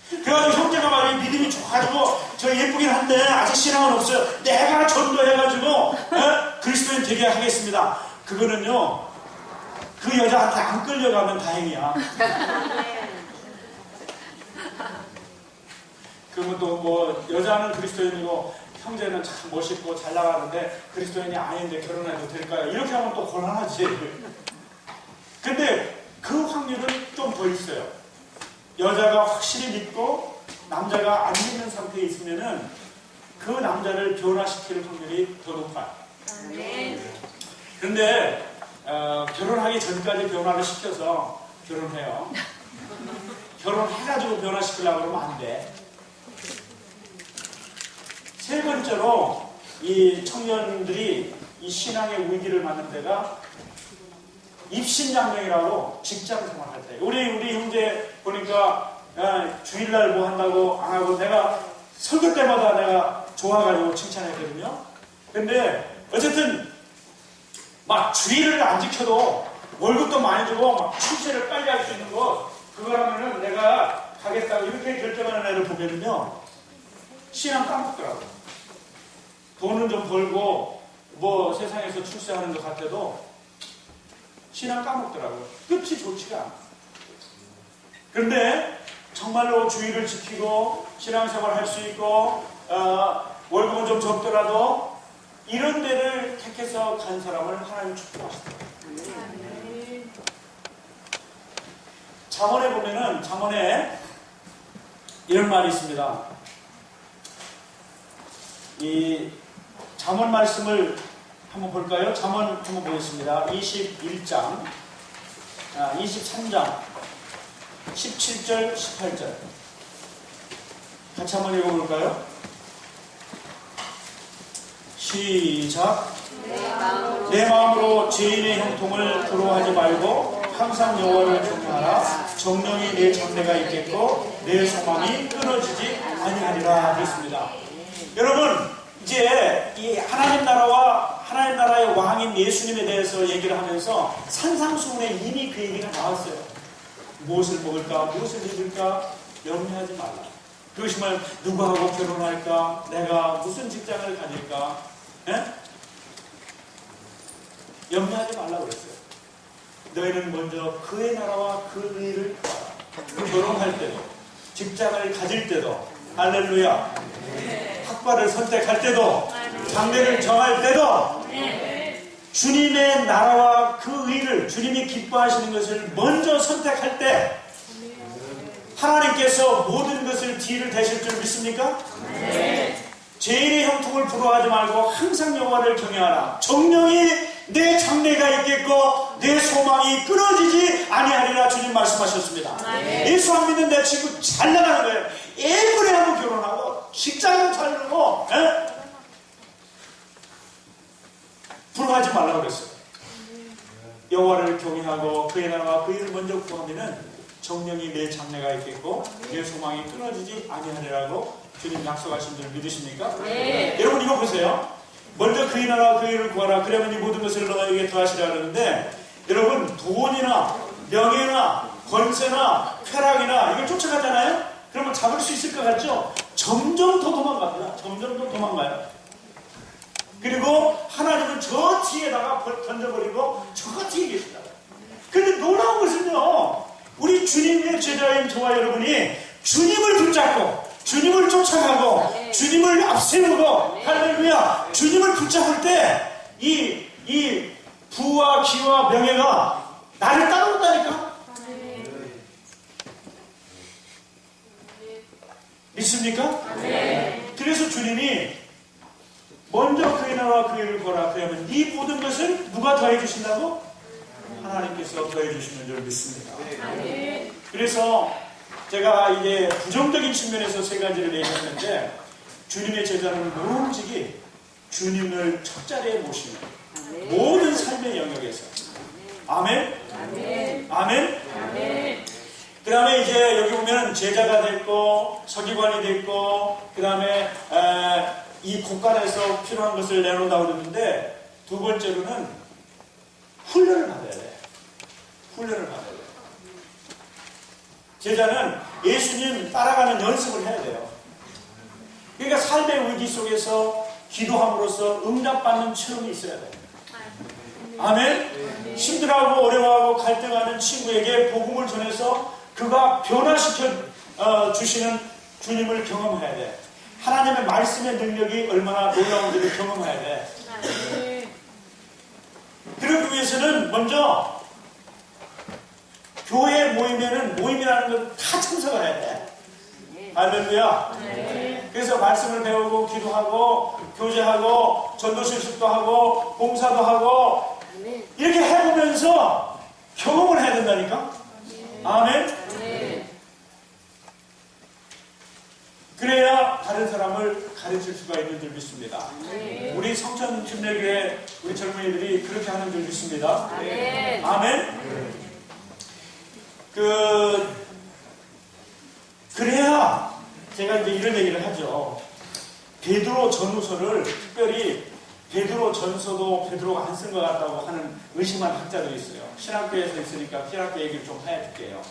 그래가지고 형제가 말이에요. 믿음이 좋아가지고 저 예쁘긴 한데 아직 신앙은 없어요. 내가 전도해가지고 그리스도인 되게 하겠습니다. 그거는요 그 여자한테 안 끌려가면 다행이야. 그것도 뭐 여자는 그리스도인이고 형제는 참 멋있고 잘 나가는데 그리스도인이 아닌데 결혼해도 될까요? 이렇게 하면 또 곤란하지. 근데 그 확률은 좀 더 있어요. 여자가 확실히 믿고 남자가 안 믿는 상태에 있으면은 그 남자를 변화시킬 확률이 더 높아요. 근데 결혼하기 전까지 변화를 시켜서 결혼해요. 결혼해가지고 변화시키려고 그러면 안 돼. 세 번째로 이 청년들이 이 신앙의 위기를 맞는 데가 입신양명이라고 직장 생활할 때. 우리 형제 보니까 주일날 뭐 한다고 안 하고 내가 설교 때마다 내가 좋아가지고 칭찬했거든요. 근데 어쨌든 막 주일을 안 지켜도 월급도 많이 주고 막 출세를 빨리 할 수 있는 거 그거라면은 내가 가겠다고 이렇게 결정하는 애를 보면은요 신앙 까먹더라고. 돈은 좀 벌고 뭐 세상에서 출세하는 것 같아도 신앙 까먹더라고요. 끝이 좋지가 않아. 그런데 정말로 주의를 지키고 신앙생활 할 수 있고 월급은 좀 적더라도 이런 데를 택해서 간 사람을 하나님 축복하시더라고요. 잠언에 보면은 잠언에 이런 말이 있습니다. 이 잠언 말씀을 한번 볼까요? 잠언 한번 보겠습니다. 21장, 23장, 17절, 18절. 같이 한번 읽어볼까요? 시작. 내 마음으로 죄인의 형통을 부러워하지 말고 항상 여호와를 경외하라. 정령이 내 장래가 있겠고 내 소망이 끊어지지 아니하리라 하겠습니다. 여러분 이제 이 하나님 나라와 하나님 나라의 왕인 예수님에 대해서 얘기를 하면서 산상수훈에 이미 그 얘기가 나왔어요. 무엇을 먹을까, 무엇을 입을까 염려하지 말라. 그것이 말 누구하고 결혼할까, 내가 무슨 직장을 가질까, 염려하지 말라 그랬어요. 너희는 먼저 그의 나라와 그 의를 구하라. 결혼할 때도, 직장을 가질 때도, 할렐루야. 학과를 선택할 때도, 장래를 정할 때도, 주님의 나라와 그 의를, 주님이 기뻐하시는 것을 먼저 선택할 때, 하나님께서 모든 것을 뒤를 대실 줄 믿습니까? 죄인의 형통을 부러워하지 말고 항상 여호와를 경외하라. 정령이 내 장래가 있겠고 내 소망이 끊어지지 아니하리라 주님 말씀하셨습니다. 예수 안 믿는 내 친구 잘 나가는 거예요. 예쁘게 하고 결혼하고 직장도 잘 되고 부러워하지 말라고 그랬어요. 여호와를 경외하고 그의 나라와 그 일을 먼저 구하면은 정령이 내 장래가 있겠고 내 소망이 끊어지지 아니하리라고 주님 약속하신 줄 믿으십니까? 네. 여러분 이거 보세요. 먼저 그의 나라와 그 일을 구하라. 그러면 이 모든 것을 너에게 더하시라 그러는데 여러분 돈이나 명예나 권세나 쾌락이나 이걸 쫓아가잖아요. 그러면 잡을 수 있을 것 같죠? 점점 더 도망갑니다. 점점 더 도망가요. 그리고 하나님은 저 뒤에다가 던져버리고 저 뒤에 계시다. 그런데 놀라운 것은요. 우리 주님의 제자인 저와 여러분이 주님을 붙잡고 주님을 쫓아가고 주님을 앞세우고 할렐루야 주님을 붙잡을 때 이 부와 기와 명예가 나를 따라온다니까. 믿습니까? 그래서 주님이 먼저 그의 나라와 그 일을 구하라. 그러면 이 모든 것을 누가 더해 주신다고? 하나님께서 더해 주시는 줄 믿습니다. 그래서 제가 이제 부정적인 측면에서 세 가지를 얘기했는데 주님의 제자는 오직이 주님을 첫 자리에 모시는 모든 삶의 영역에서 아멘. 아멘. 그 다음에 이제 여기 보면 제자가 됐고 서기관이 됐고 그 다음에 이 곳간에서 필요한 것을 내놓는다고 그러는데 두 번째로는 훈련을 받아야 돼. 훈련을 받아야 돼. 제자는 예수님 따라가는 연습을 해야 돼요. 그러니까 삶의 위기 속에서 기도함으로써 응답받는 체험이 있어야 돼요. 아멘. 힘들어하고 어려워하고 갈등하는 친구에게 복음을 전해서 그가 변화시켜 주시는 주님을 경험해야 돼. 하나님의 말씀의 능력이 얼마나 놀라운지를 경험해야 돼. 그러기 위해서는 먼저 교회 모임에는 모임이라는 건 다 참석을 해야 돼. 할렐루야. 그래서 말씀을 배우고 기도하고 교제하고 전도실습도 하고 봉사도 하고 이렇게 해보면서 경험을 해야 된다니까. 아멘. 그래야 다른 사람을 가르칠 수가 있는 줄 믿습니다. 우리 성천 침례교회 우리 젊은이들이 그렇게 하는 줄 믿습니다. 아멘. 그래야 제가 이제 이런 얘기를 하죠. 베드로 전후서를 특별히 베드로 전서도 베드로가 안 쓴 것 같다고 하는 의심한 학자들이 있어요. 신학교에서 있으니까 신학교 얘기를 좀 해줄게요.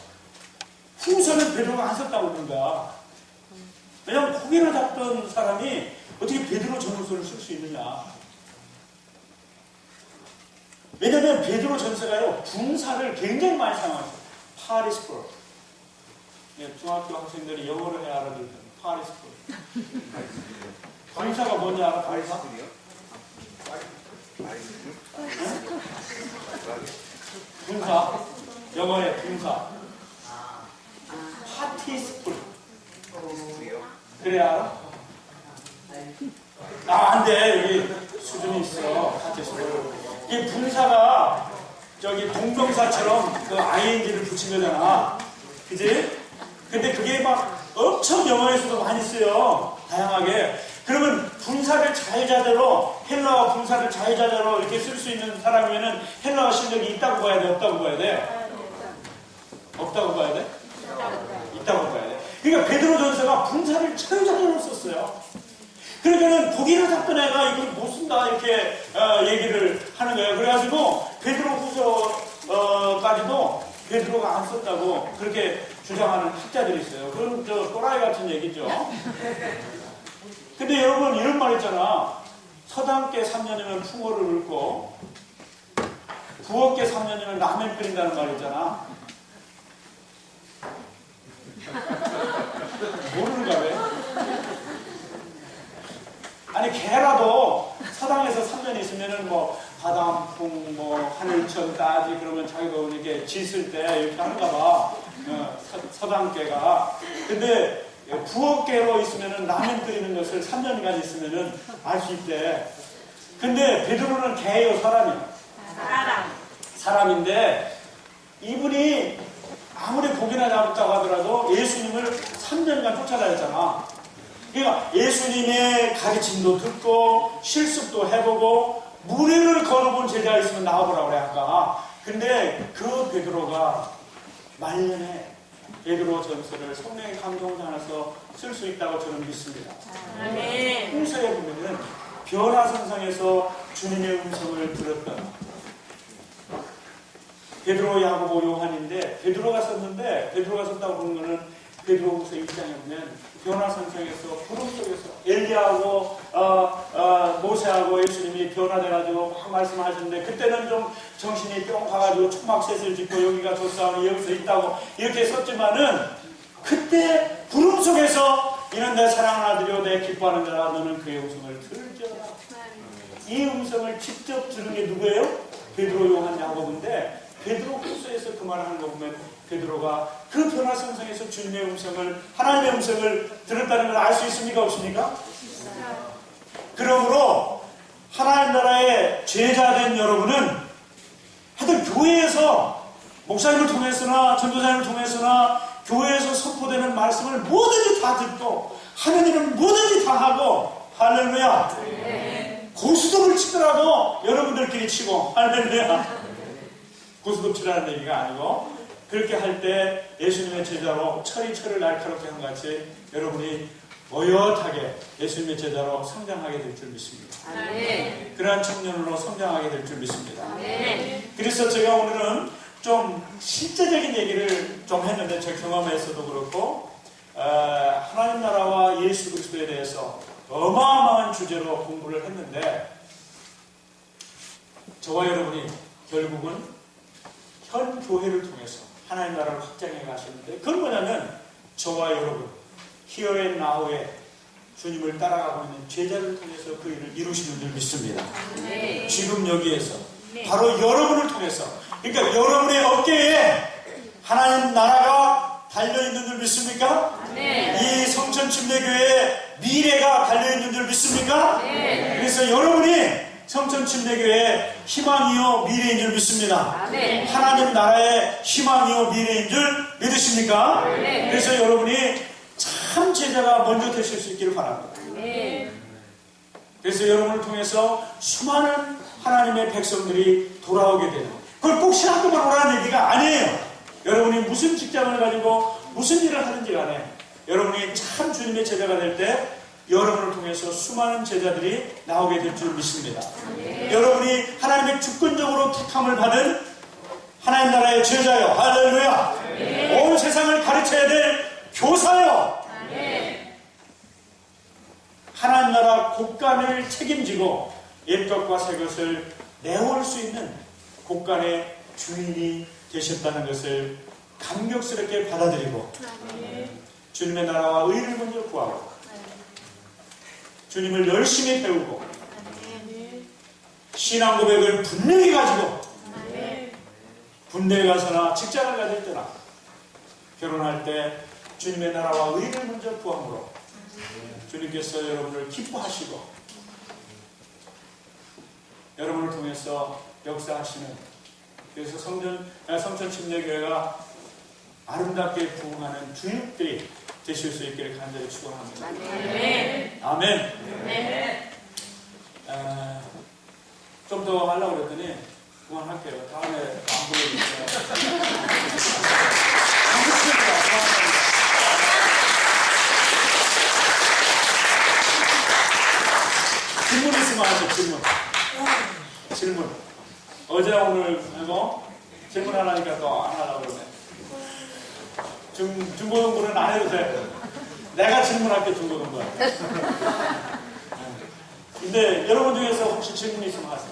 후서는 베드로가 안 썼다고 그러는 거야. 왜냐하면 고개를 잡던 사람이 어떻게 베드로 전후서를 쓸 수 있느냐. 왜냐하면 베드로 전서가요 분사를 굉장히 많이 사용해요. 파리스풀. 중학교 학생들이 영어를 해야 알아듣는 파리스풀. 분사가 뭔지 알아? 파리사? 분사. 영어의 분사. 파티스풀. 그래 알아? 안 돼. 여기 수준이 있어. 파티스풀. 이 분사가 저기 동명사처럼 그 ing를 붙인 거잖아. 그지? 근데 그게 막 엄청 영어에서도 많이 쓰여. 다양하게. 그러면 분사를 자유자재로 헬라어 분사를 자유자재로 이렇게 쓸 수 있는 사람이면은 헬라어 실력이 있다고 봐야 돼? 없다고 봐야 돼? 없다고 봐야 돼? 있다고 봐야 돼. 그러니까 베드로전서가 분사를 자유자재로 썼어요. 그러니까는 고기를 잡던 애가 이걸 못 쓴다 이렇게 얘기를 하는 거예요. 그래가지고 베드로후서까지도 베드로가 안 썼다고 그렇게 주장하는 학자들이 있어요. 그건 저 또라이 같은 얘기죠. 근데 여러분 이런 말 있잖아. 서당께 3년이면 풍어를 읊고 부엌께 3년이면 라면 끓인다는 말 있잖아. 모르는가 왜? 아니 개라도 서당에서 3년 있으면은 뭐 바람풍 뭐 하늘천 따지 그러면 자기도 이렇게 짓을 때 이렇게 하는가 봐. 서당개가. 근데 부엌개로 있으면은 라면 끓이는 것을 3년간 있으면은 알 수 있대. 근데 베드로는 개예요, 사람이에요? 사람인데 이분이 아무리 고기나 잡았다고 하더라도 예수님을 3년간 쫓아다녔잖아. 그러니까 예수님의 가르침도 듣고 실습도 해보고 무리를 걸어본 제자가 있으면 나와보라고 그래 아까. 근데 그 베드로가 말년에 베드로 전서를 성령의 감동을 안아서 쓸 수 있다고 저는 믿습니다. 후서에 보면은 변화선상에서 주님의 음성을 들었던 베드로, 야고보, 요한인데 베드로가 썼는데 베드로가 썼다고 보는 거는 베드로후서 1장에 보면 변화선상에서 구름 속에서 엘리야하고 모세하고 예수님이 변화돼가지고 막 말씀하시는데 그때는 좀 정신이 뿅 가가지고 초막셋을 짓고 여기가 조사하니 여기서 있다고 이렇게 썼지만은 그때 구름 속에서 이는 내 사랑하는 아들이요 내 기뻐하는 자라 너는 그의 음성을 들을지어다. 이 음성을 직접 들은 게 누구예요? 베드로, 요한, 야고보인데 베드로 후서에서 그 말을 하는 거 보면 베드로가 그 변화선상에서 주님의 음성을 하나님의 음성을 들었다는 걸 알 수 있습니까? 없습니까? 그러므로 하나님 나라의 제자된 여러분은 하여튼 교회에서 목사님을 통해서나 전도사님을 통해서나 교회에서 선포되는 말씀을 뭐든지 다 듣고 하는 일은 뭐든지 다 하고 할렐루야. 고스톱을 치더라도 여러분들끼리 치고 할렐루야. 고스톱 치라는 얘기가 아니고 그렇게 할 때 예수님의 제자로 철이 철을 날카롭게 한 같이 여러분이 어엿하게 예수님의 제자로 성장하게 될 줄 믿습니다. 그러한 청년으로 성장하게 될 줄 믿습니다. 그래서 제가 오늘은 좀 실제적인 얘기를 좀 했는데 제 경험에서도 그렇고 하나님 나라와 예수 그리스도에 대해서 어마어마한 주제로 공부를 했는데 저와 여러분이 결국은 현 교회를 통해서 하나님 나라를 확장해 가시는데 그건 뭐냐면 저와 여러분 Here and Now에 주님을 따라가고 있는 제자를 통해서 그 일을 이루시는 줄 믿습니다. 네. 지금 여기에서 바로 여러분을 통해서, 그러니까 여러분의 어깨에 하나님 나라가 달려있는 줄 믿습니까? 네. 이 성천침례교회의 미래가 달려있는 줄 믿습니까? 네. 그래서 여러분이 성천침례교회의 희망이요 미래인 줄 믿습니다. 네. 하나님 나라의 희망이요 미래인 줄 믿으십니까? 네. 그래서 여러분이 참 제자가 먼저 되실 수 있기를 바랍니다. 네. 그래서 여러분을 통해서 수많은 하나님의 백성들이 돌아오게 되는, 그걸 꼭 신학교만 오라는 얘기가 아니에요. 여러분이 무슨 직장을 가지고 무슨 일을 하든지 간에 여러분이 참 주님의 제자가 될 때 여러분을 통해서 수많은 제자들이 나오게 될 줄 믿습니다. 네. 여러분이 하나님의 주권적으로 택함을 받은 하나님 나라의 제자요. 할렐루야. 네. 온 세상을 가르쳐야 될 교사요. 네. 하나님 나라 곳간을 책임지고 옛것과 새것을 내올 수 있는 곳간의 주인이 되셨다는 것을 감격스럽게 받아들이고 주님의 나라와 의를 먼저 구하고 주님을 열심히 배우고 신앙 고백을 분명히 가지고 군대에 가서나 직장을 가질 때나 결혼할 때 주님의 나라와 의를 먼저 구함으로 주님께서 여러분을 기뻐하시고 여러분을 통해서 역사하시는, 그래서 성천침례교회가 아름답게 부흥하는 주역들이 되실 수 있기를 간절히 축원합니다. 아멘. 좀 더 하려고 그랬더니 그만할게요. 다음에 안 보여주세요. 질문 있으면 하세요. 질문. 어제 오늘 하고 질문 하려니까 또 안 하려고 그러네. 중고등부는 안 해도 돼. 내가 질문할게, 중고등부. 근데 여러분 중에서 혹시 질문 있으면 하세요.